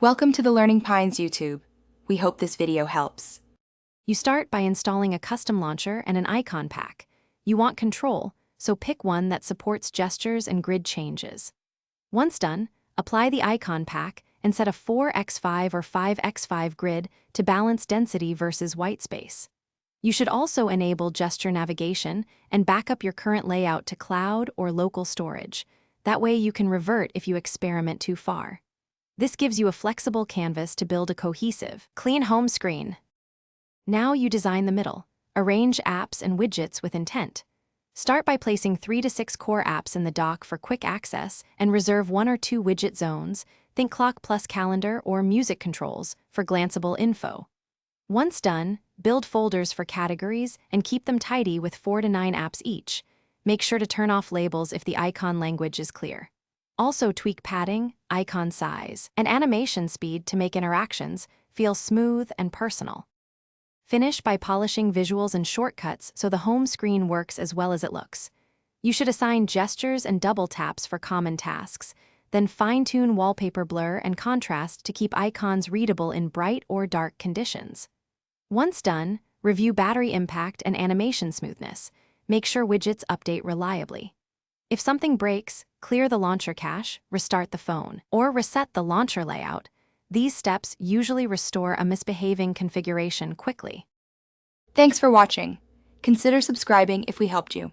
Welcome to the Learning Pines YouTube. We hope this video helps. You start by installing a custom launcher and an icon pack. You want control, so pick one that supports gestures and grid changes. Once done, apply the icon pack and set a 4x5 or 5x5 grid to balance density versus white space. You should also enable gesture navigation and back up your current layout to cloud or local storage. That way you can revert if you experiment too far. This gives you a flexible canvas to build a cohesive, clean home screen. Now you design the middle. Arrange apps and widgets with intent. Start by placing 3 to 6 core apps in the dock for quick access and reserve 1 or 2 widget zones, think clock plus calendar or music controls, for glanceable info. Once done, build folders for categories and keep them tidy with 4 to 9 apps each. Make sure to turn off labels if the icon language is clear. Also tweak padding, icon size, and animation speed to make interactions feel smooth and personal. Finish by polishing visuals and shortcuts so the home screen works as well as it looks. You should assign gestures and double taps for common tasks, then fine-tune wallpaper blur and contrast to keep icons readable in bright or dark conditions. Once done, review battery impact and animation smoothness. Make sure widgets update reliably. If something breaks, clear the launcher cache, restart the phone, or reset the launcher layout. These steps usually restore a misbehaving configuration quickly. Thanks for watching. Consider subscribing if we helped you.